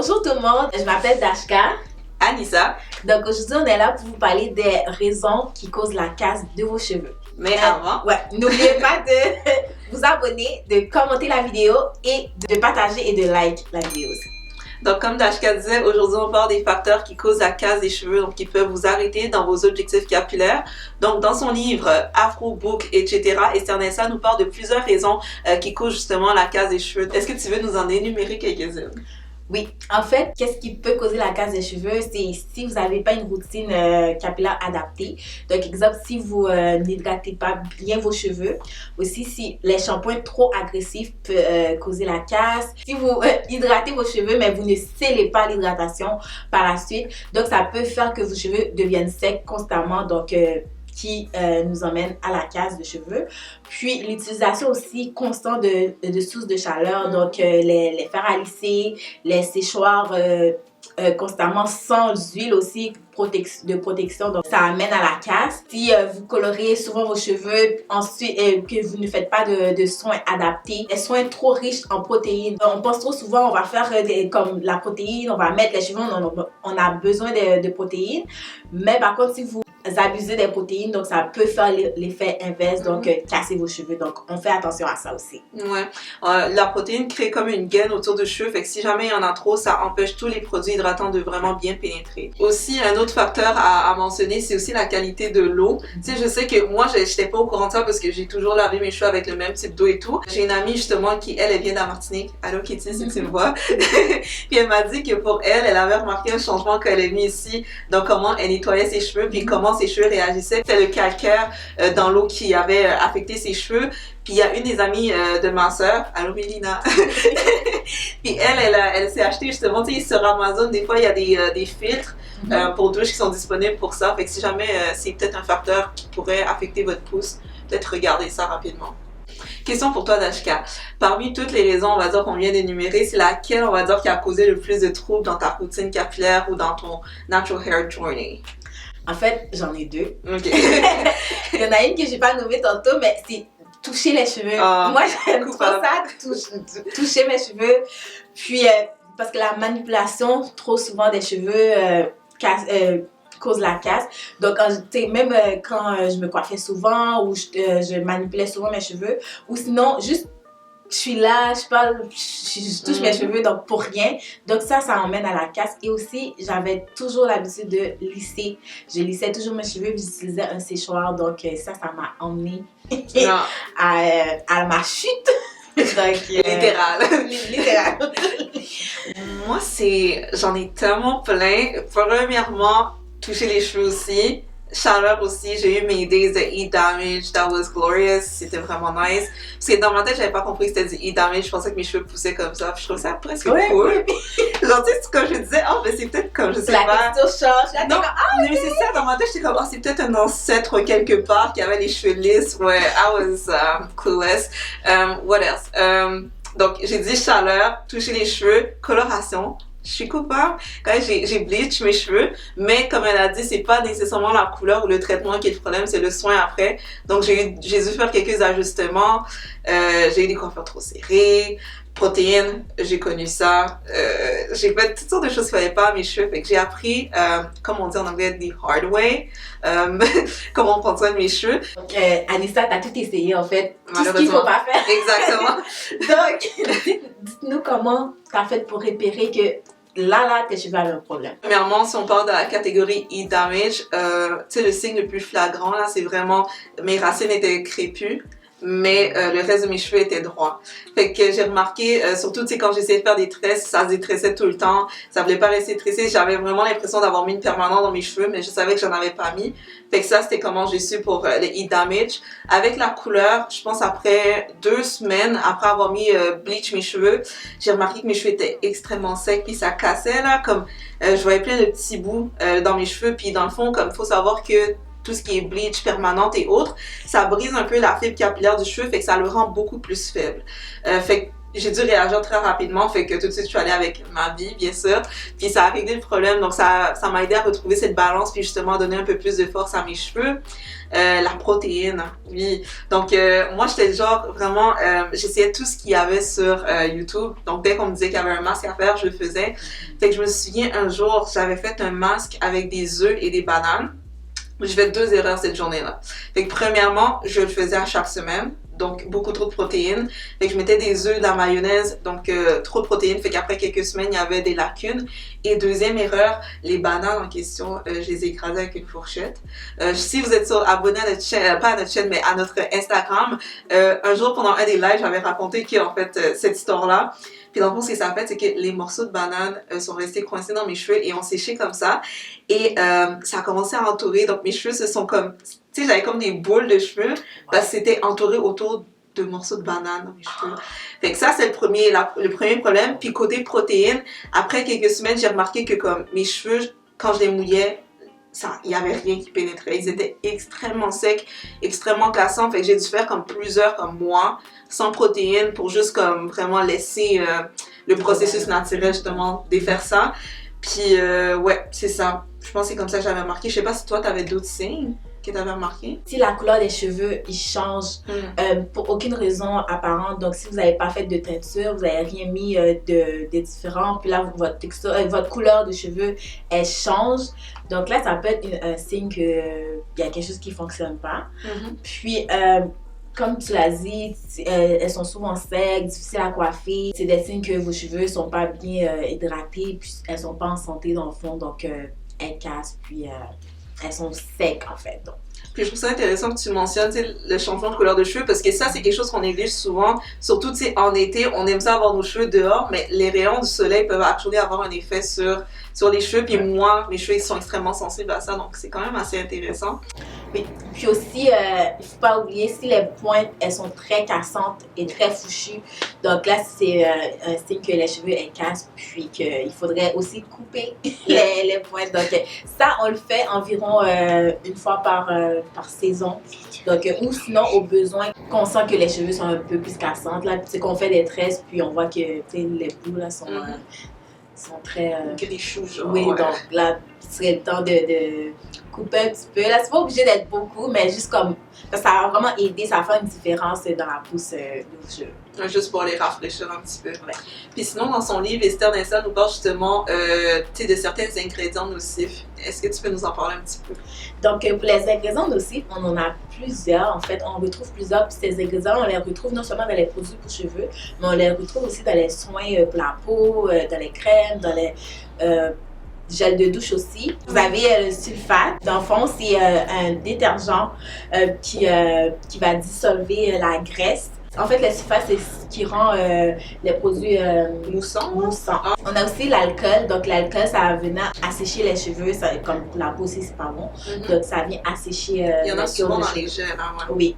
Bonjour tout le monde, je m'appelle Dashka. Anissa. Donc aujourd'hui, on est là pour vous parler des raisons qui causent la casse de vos cheveux. Mais avant, n'oubliez pas de vous abonner, de commenter la vidéo et de partager et de like la vidéo aussi. Donc, comme Dashka disait, aujourd'hui, on parle des facteurs qui causent la casse des cheveux, donc qui peuvent vous arrêter dans vos objectifs capillaires. Donc, dans son livre Afro Book, etc., Esther Nessa nous parle de plusieurs raisons qui causent justement la casse des cheveux. Est-ce que tu veux nous en énumérer quelques-unes? Oui, en fait, qu'est-ce qui peut causer la casse des cheveux? C'est si vous n'avez pas une routine capillaire adaptée. Donc, exemple, si vous n'hydratez pas bien vos cheveux. Aussi, si les shampoings trop agressifs peuvent causer la casse. Si vous hydratez vos cheveux, mais vous ne scellez pas l'hydratation par la suite. Donc, ça peut faire que vos cheveux deviennent secs constamment. Donc, qui nous emmène à la casse de cheveux. Puis l'utilisation aussi constante de sources de chaleur, donc les fers à lisser, les séchoirs constamment sans huile aussi de protection, donc ça amène à la casse. Si vous colorez souvent vos cheveux, ensuite que vous ne faites pas de soins adaptés, des soins trop riches en protéines. On pense trop souvent, on va faire comme la protéine, on va mettre les cheveux, on a besoin de protéines, mais par contre si vous abusez des protéines, donc ça peut faire l'effet inverse, donc casser vos cheveux. Donc on fait attention à ça aussi. Ouais, la protéine crée comme une gaine autour du cheveu, fait que si jamais il y en a trop, ça empêche tous les produits hydratants de vraiment bien pénétrer. Aussi, un autre facteur à mentionner, c'est aussi la qualité de l'eau. Tu sais, je sais que moi, j'étais pas au courant de ça parce que j'ai toujours lavé mes cheveux avec le même type d'eau et tout. J'ai une amie justement qui, elle vient de la Martinique. Allô Kitty, si tu me vois. Puis elle m'a dit que pour elle, elle avait remarqué un changement qu'elle est venue ici, donc comment elle nettoyait ses cheveux, puis comment ses cheveux réagissaient. C'était le calcaire dans l'eau qui avait affecté ses cheveux. Puis il y a une des amies de ma soeur, allô Mélina, puis elle s'est acheté justement, tu sais, sur Amazon, des fois il y a des filtres pour douche qui sont disponibles pour ça. Fait que si jamais c'est peut-être un facteur qui pourrait affecter votre pousse, peut-être regardez ça rapidement. Question pour toi Dashka. Parmi toutes les raisons, on va dire qu'on vient d'énumérer, c'est laquelle on va dire qui a causé le plus de troubles dans ta routine capillaire ou dans ton natural hair journey? En fait, j'en ai deux. Ok. Il y en a une que j'ai pas nommée tantôt, mais c'est toucher les cheveux. Moi, j'aime trop ça, toucher mes cheveux. Puis, parce que la manipulation, trop souvent des cheveux, cause la casse. Donc, même quand je me coiffais souvent ou je manipulais souvent mes cheveux, ou sinon, juste je suis là, je touche mes cheveux, donc pour rien. Donc ça emmène à la casse. Et aussi, j'avais toujours l'habitude de lisser. Je lissais toujours mes cheveux, j'utilisais un séchoir. Donc ça m'a emmené à ma chute. Donc, littéral. Moi, j'en ai tellement plein. Premièrement, toucher les cheveux aussi. Chaleur aussi, j'ai eu mes days de heat damage, that was glorious, c'était vraiment nice. Parce que dans ma tête, j'avais pas compris que c'était du heat damage, je pensais que mes cheveux poussaient comme ça, puis je trouvais ça presque cool. Genre, tu sais, quand je disais, mais c'est peut-être comme, je sais pas. La texture change, non, mais c'est ça, dans ma tête, j'étais comme, c'est peut-être un ancêtre quelque part qui avait les cheveux lisses, ouais, I was clueless. What else? Donc, j'ai dit chaleur, toucher les cheveux, coloration. Je suis coupable quand j'ai bleach mes cheveux, mais comme elle a dit, c'est pas nécessairement la couleur ou le traitement qui est le problème, c'est le soin après. Donc j'ai dû faire quelques ajustements. J'ai eu des coiffures trop serrées, protéines, j'ai connu ça. J'ai fait toutes sortes de choses qu'il fallait pas à mes cheveux, fait que j'ai appris, comme on dit en anglais, the hard way, comment prendre soin de mes cheveux. Donc Anissa, t'as tout essayé en fait, tout ce qu'il faut pas faire. Exactement. Donc dites-nous comment t'as fait pour repérer que là, tes cheveux avaient un problème. Premièrement, si on parle de la catégorie heat damage, tu sais, le signe le plus flagrant, là, c'est vraiment mes racines étaient crépues, mais le reste de mes cheveux était droit. Fait que j'ai remarqué, surtout, tu sais, quand j'essayais de faire des tresses, ça se détressait tout le temps, ça voulait pas rester tressé, j'avais vraiment l'impression d'avoir mis une permanente dans mes cheveux, mais je savais que j'en avais pas mis. Fait que ça, c'était comment j'ai su pour le heat damage. Avec la couleur, je pense après 2 semaines, après avoir mis bleach mes cheveux, j'ai remarqué que mes cheveux étaient extrêmement secs, puis ça cassait, là, comme je voyais plein de petits bouts dans mes cheveux, puis dans le fond, comme faut savoir que tout ce qui est bleach permanente et autres, ça brise un peu la fibre capillaire du cheveu, fait que ça le rend beaucoup plus faible. Fait que j'ai dû réagir très rapidement, fait que tout de suite je suis allée avec ma vie, bien sûr, puis ça a réglé le problème, donc ça m'a aidé à retrouver cette balance, puis justement à donner un peu plus de force à mes cheveux. La protéine, oui. Donc moi j'étais genre vraiment, j'essayais tout ce qu'il y avait sur YouTube, donc dès qu'on me disait qu'il y avait un masque à faire, je le faisais. Fait que je me souviens un jour, j'avais fait un masque avec des œufs et des bananes. J'ai fait 2 erreurs cette journée-là. Fait que premièrement, je le faisais à chaque semaine, donc beaucoup trop de protéines. Fait que je mettais des œufs dans la mayonnaise, donc trop de protéines. Fait qu'après quelques semaines, il y avait des lacunes. Et deuxième erreur, les bananes en question, je les ai écrasées avec une fourchette. Si vous êtes abonné à notre chaîne, pas à notre chaîne, mais à notre Instagram, un jour pendant un des lives, j'avais raconté qu'en fait, cette histoire-là, puis dans le fond, ce que ça a fait, c'est que les morceaux de banane sont restés coincés dans mes cheveux et ont séché comme ça. Et ça a commencé à entourer. Donc mes cheveux se sont comme... Tu sais, j'avais comme des boules de cheveux parce que c'était entouré autour de morceaux de banane dans mes cheveux. Fait que ça, c'est le premier problème. Puis côté protéines, après quelques semaines, j'ai remarqué que comme mes cheveux, quand je les mouillais, il n'y avait rien qui pénétrait. Ils étaient extrêmement secs, extrêmement cassants. Fait que j'ai dû faire comme plusieurs comme mois sans protéines pour juste comme vraiment laisser le processus naturel justement défaire ça. Puis ouais, c'est ça. Je pense que c'est comme ça que j'avais remarqué. Je sais pas si toi, tu avais d'autres signes que tu avais remarqué. Si la couleur des cheveux, il change pour aucune raison apparente. Donc, si vous n'avez pas fait de teinture, vous n'avez rien mis de différent, puis là, votre couleur de cheveux, elle change. Donc là, ça peut être un signe qu'il y a quelque chose qui ne fonctionne pas. Puis, comme tu l'as dit, elles sont souvent secs, difficiles à coiffer. C'est des signes que vos cheveux ne sont pas bien hydratés, puis elles ne sont pas en santé dans le fond. Donc, elles cassent, puis... elles sont secs en fait. Donc. Puis je trouve ça intéressant que tu mentionnes le changement de couleur de cheveux parce que ça c'est quelque chose qu'on néglige souvent, surtout en été, on aime ça avoir nos cheveux dehors, mais les rayons du soleil peuvent actually avoir un effet sur les cheveux, puis moi mes cheveux ils sont extrêmement sensibles à ça, donc c'est quand même assez intéressant. Mais, puis aussi, il ne faut pas oublier, si les pointes elles sont très cassantes et très fouchues, donc là c'est un signe que les cheveux elles cassent, puis qu'il faudrait aussi couper les pointes. Donc ça on le fait environ une fois par saison. Donc, ou sinon au besoin qu'on sent que les cheveux sont un peu plus cassantes, là c'est qu'on fait des tresses, puis on voit que les bouts là sont très grichous, genre. Oui, ouais. donc là ce serait le temps de couper un petit peu. Là, c'est pas obligé d'être beaucoup, mais juste comme ça va vraiment aider, ça va faire une différence dans la pousse de vos cheveux. Juste pour les rafraîchir un petit peu. Ouais. Puis sinon, dans son livre, Esther Ninsal nous parle justement de certains ingrédients nocifs. Est-ce que tu peux nous en parler un petit peu? Donc, pour les ingrédients nocifs, on en a plusieurs. En fait, on retrouve plusieurs. Puis ces ingrédients, on les retrouve non seulement dans les produits pour cheveux, mais on les retrouve aussi dans les soins pour la peau, dans les crèmes, dans les... gel de douche aussi. Vous avez le sulfate. Dans le fond, c'est un détergent qui va dissolver la graisse. En fait, le sulfate, c'est ce qui rend les produits moussants. On a aussi l'alcool. Donc, l'alcool, ça va venir assécher les cheveux. Ça, comme pour la peau aussi, c'est pas bon. Donc, ça vient assécher il y en a souvent dans les gels. Hein, ouais. Oui.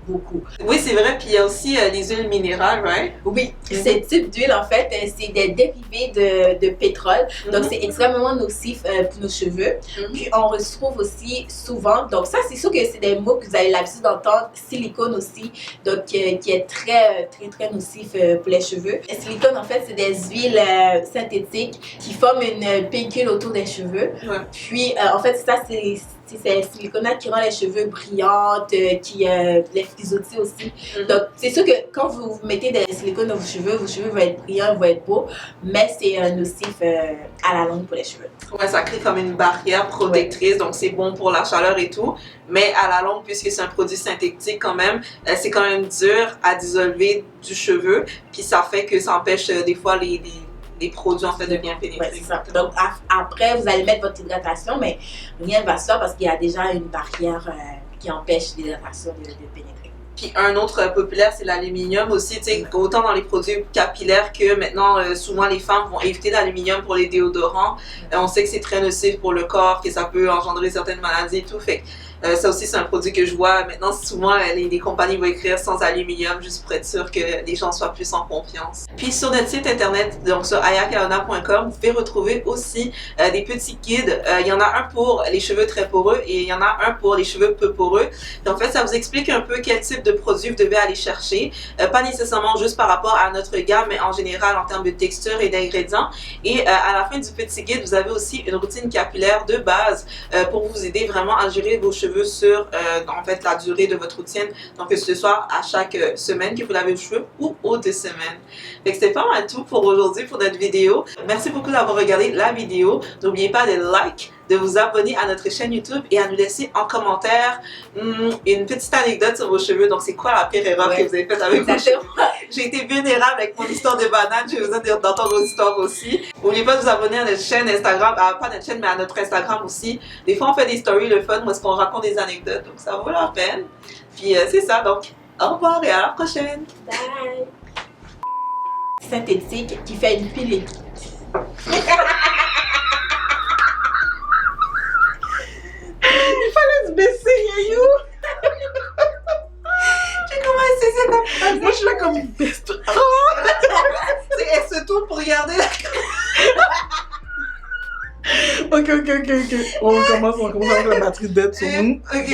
Beaucoup. Oui, c'est vrai. Puis il y a aussi les huiles minérales, right? Oui. Ces types d'huile, en fait, c'est des dérivés de pétrole. Donc, c'est extrêmement nocif pour nos cheveux. Puis, on retrouve aussi souvent, donc ça, c'est sûr que c'est des mots que vous avez l'habitude d'entendre, silicone aussi, donc qui est très, très, très nocif pour les cheveux. Le silicone, en fait, c'est des huiles synthétiques qui forment une pellicule autour des cheveux. Ouais. Puis, en fait, ça, c'est le silicone qui rend les cheveux brillantes, qui les frisottis aussi. Donc, c'est sûr que quand vous mettez des silicones dans vos cheveux vont être brillants, vont être beaux, mais c'est nocif à la longue pour les cheveux. Ouais, ça crée comme une barrière protectrice, donc c'est bon pour la chaleur et tout, mais à la longue, puisque c'est un produit synthétique quand même, c'est quand même dur à dissolver du cheveu, puis ça fait que ça empêche des fois les produits en fait de bien pénétrer. Ouais, c'est ça. Donc après, vous allez mettre votre hydratation, mais rien ne va se faire parce qu'il y a déjà une barrière qui empêche l'hydratation de pénétrer. Puis un autre populaire, c'est l'aluminium aussi, tu sais, autant dans les produits capillaires que maintenant, souvent les femmes vont éviter l'aluminium pour les déodorants. On sait que c'est très nocif pour le corps, que ça peut engendrer certaines maladies et tout. Fait Ça aussi, c'est un produit que je vois maintenant souvent, les compagnies vont écrire sans aluminium juste pour être sûr que les gens soient plus en confiance. Puis sur notre site internet, donc sur ayakaona.com, vous pouvez retrouver aussi des petits guides. Il y en a un pour les cheveux très poreux et il y en a un pour les cheveux peu poreux. Et en fait, ça vous explique un peu quel type de produit vous devez aller chercher. Pas nécessairement juste par rapport à notre gamme, mais en général en termes de texture et d'ingrédients. Et à la fin du petit guide, vous avez aussi une routine capillaire de base pour vous aider vraiment à gérer vos cheveux sur en fait la durée de votre routine. Donc que ce soit à chaque semaine que vous lavez vos cheveux ou aux 2 semaines. Fait que c'était pas mal tout pour aujourd'hui pour notre vidéo. Merci beaucoup d'avoir regardé la vidéo. N'oubliez pas de like, de vous abonner à notre chaîne YouTube et à nous laisser en commentaire une petite anecdote sur vos cheveux. Donc c'est quoi la pire erreur que vous avez faite avec vos cheveux? J'ai été vulnérable avec mon histoire de banane. J'ai besoin d'entendre vos histoires aussi. N'oubliez pas de vous abonner à notre chaîne Instagram, pas notre chaîne mais à notre Instagram aussi. Des fois on fait des stories le fun où est-ce qu'on raconte des anecdotes. Donc ça vaut la peine. Puis c'est ça. Donc au revoir et à la prochaine. Bye! Synthétique qui fait une pilée. Il fallait se baisser, you. J'ai commencé, c'est comme... Moi, je suis là comme best. Elle se tourne pour regarder la... Ok. On commence avec la batterie dead sur nous. Ok.